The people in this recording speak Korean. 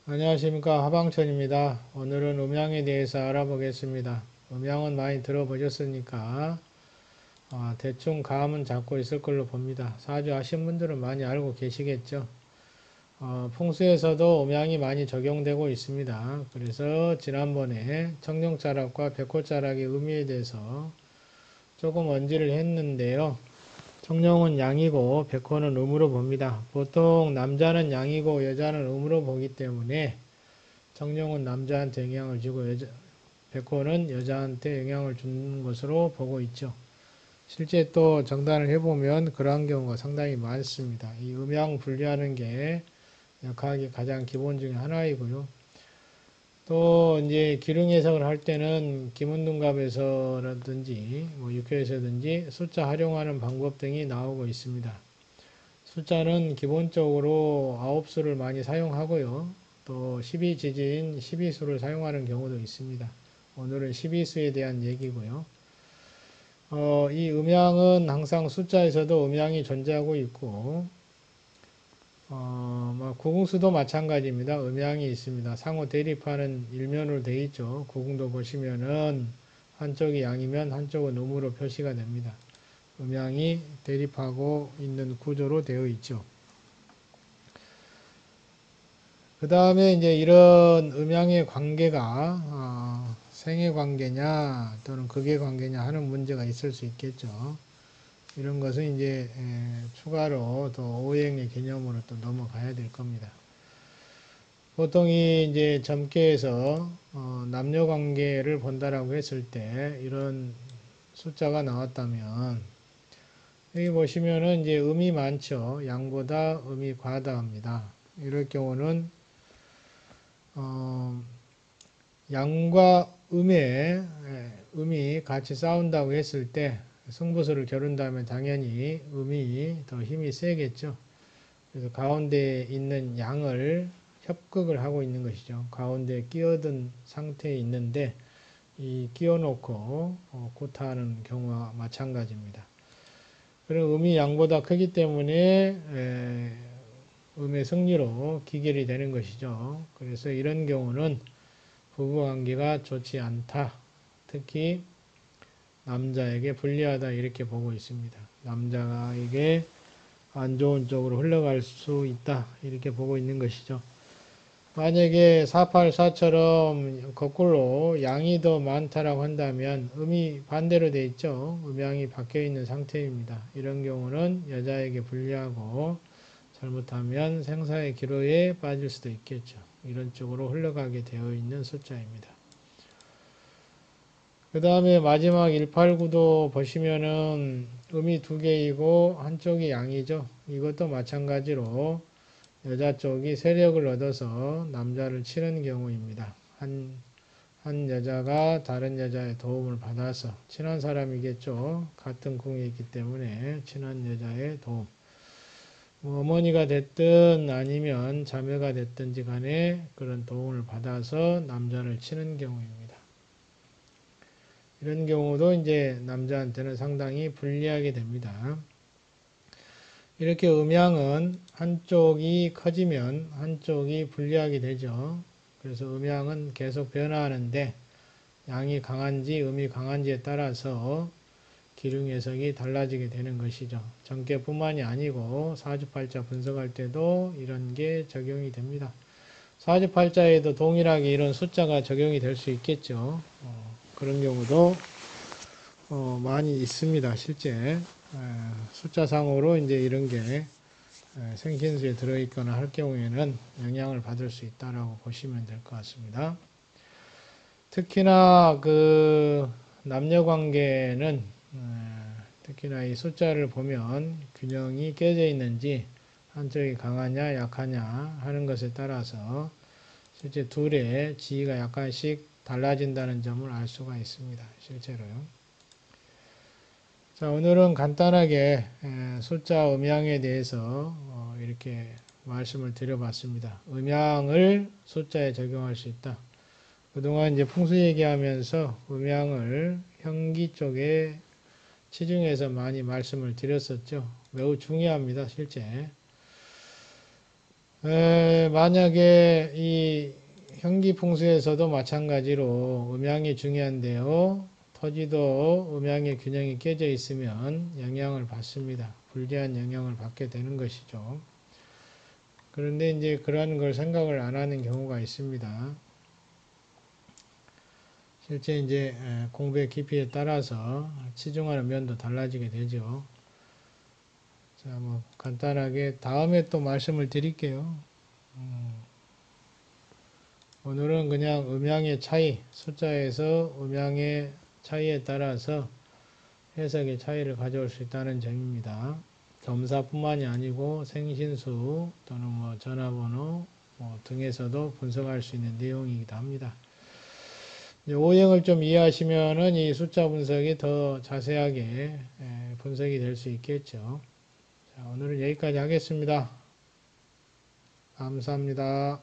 안녕하십니까. 하방천입니다. 오늘은 음양에 대해서 알아보겠습니다. 음양은 많이 들어보셨으니까 대충 감은 잡고 있을 걸로 봅니다. 사주 하신 분들은 많이 알고 계시겠죠. 풍수에서도 음양이 많이 적용되고 있습니다. 그래서 지난번에 청룡자락과 백호자락의 의미에 대해서 조금 언지를 했는데요. 청룡은 양이고 백호는 음으로 봅니다. 보통 남자는 양이고 여자는 음으로 보기 때문에 청룡은 남자한테 영향을 주고 백호는 여자한테 영향을 주는 것으로 보고 있죠. 실제 또 정단을 해보면 그러한 경우가 상당히 많습니다. 이 음양 분리하는 게 역학의 가장 기본 중에 하나이고요. 또 이제 기능 해석을 할 때는 김운둔갑에서라든지 육교에서든지 숫자 활용하는 방법 등이 나오고 있습니다. 숫자는 기본적으로 9수를 많이 사용하고요. 또 12지지인 12수를 사용하는 경우도 있습니다. 오늘은 12수에 대한 얘기고요. 이 음양은 항상 숫자에서도 음양이 존재하고 있고 구궁수도 마찬가지입니다. 음양이 있습니다. 상호 대립하는 일면으로 되어 있죠. 구궁도 보시면은 한쪽이 양이면 한쪽은 음으로 표시가 됩니다. 음양이 대립하고 있는 구조로 되어 있죠. 그 다음에 이제 이런 음양의 관계가 생의 관계냐 또는 극의 관계냐 하는 문제가 있을 수 있겠죠. 이런 것은 이제 추가로 더 오행의 개념으로 또 넘어가야 될 겁니다. 보통 이제 점괘에서 남녀 관계를 본다라고 했을 때 이런 숫자가 나왔다면 여기 보시면은 이제 음이 많죠. 양보다 음이 과다합니다. 이럴 경우는 양과 음이 같이 싸운다고 했을 때 승부수를 겨룬다면 당연히 음이 더 힘이 세겠죠. 그래서 가운데에 있는 양을 협극을 하고 있는 것이죠. 가운데에 끼어든 상태에 있는데 이 끼워놓고 구타하는 경우와 마찬가지입니다. 그리고 음이 양보다 크기 때문에 음의 승리로 기결이 되는 것이죠. 그래서 이런 경우는 부부관계가 좋지 않다. 특히 남자에게 불리하다 이렇게 보고 있습니다. 남자에게 안 좋은 쪽으로 흘러갈 수 있다 이렇게 보고 있는 것이죠. 만약에 484처럼 거꾸로 양이 더 많다라고 한다면 음이 반대로 돼 있죠. 음양이 바뀌어 있는 상태입니다. 이런 경우는 여자에게 불리하고 잘못하면 생사의 기로에 빠질 수도 있겠죠. 이런 쪽으로 흘러가게 되어 있는 숫자입니다. 그 다음에 마지막 189도 보시면은 음이 두 개이고 한쪽이 양이죠. 이것도 마찬가지로 여자 쪽이 세력을 얻어서 남자를 치는 경우입니다. 한 여자가 다른 여자의 도움을 받아서 친한 사람이겠죠. 같은 궁에 있기 때문에 친한 여자의 도움. 어머니가 됐든 아니면 자매가 됐든지 간에 그런 도움을 받아서 남자를 치는 경우입니다. 이런 경우도 이제 남자한테는 상당히 불리하게 됩니다. 이렇게 음양은 한쪽이 커지면 한쪽이 불리하게 되죠. 그래서 음양은 계속 변화하는데 양이 강한지 음이 강한지에 따라서 기륭 해석이 달라지게 되는 것이죠. 정계뿐만이 아니고 사주팔자 분석할 때도 이런 게 적용이 됩니다. 사주팔자에도 동일하게 이런 숫자가 적용이 될 수 있겠죠. 그런 경우도 많이 있습니다. 실제 숫자상으로 이제 이런 게 생신수에 들어있거나 할 경우에는 영향을 받을 수 있다라고 보시면 될 것 같습니다. 특히나 그 남녀 관계는 특히나 이 숫자를 보면 균형이 깨져 있는지 한쪽이 강하냐 약하냐 하는 것에 따라서 실제 둘의 지위가 약간씩 달라진다는 점을 알 수가 있습니다. 실제로요. 자, 오늘은 간단하게 숫자 음양에 대해서 이렇게 말씀을 드려봤습니다. 음양을 숫자에 적용할 수 있다. 그동안 이제 풍수 얘기하면서 음양을 형기 쪽에 치중해서 많이 말씀을 드렸었죠. 매우 중요합니다, 실제. 만약에 이 형기풍수에서도 마찬가지로 음양이 중요한데요. 토지도 음양의 균형이 깨져 있으면 영향을 받습니다. 불리한 영향을 받게 되는 것이죠. 그런데 이제 그러한 걸 생각을 안 하는 경우가 있습니다. 실제 이제 공부의 깊이에 따라서 치중하는 면도 달라지게 되죠. 자, 뭐 간단하게 다음에 또 말씀을 드릴게요. 오늘은 그냥 음양의 차이, 숫자에서 음양의 차이에 따라서 해석의 차이를 가져올 수 있다는 점입니다. 점사뿐만이 아니고 생신수 또는 뭐 전화번호 뭐 등에서도 분석할 수 있는 내용이기도 합니다. 오형을 좀 이해하시면은 이 숫자 분석이 더 자세하게 분석이 될 수 있겠죠. 자, 오늘은 여기까지 하겠습니다. 감사합니다.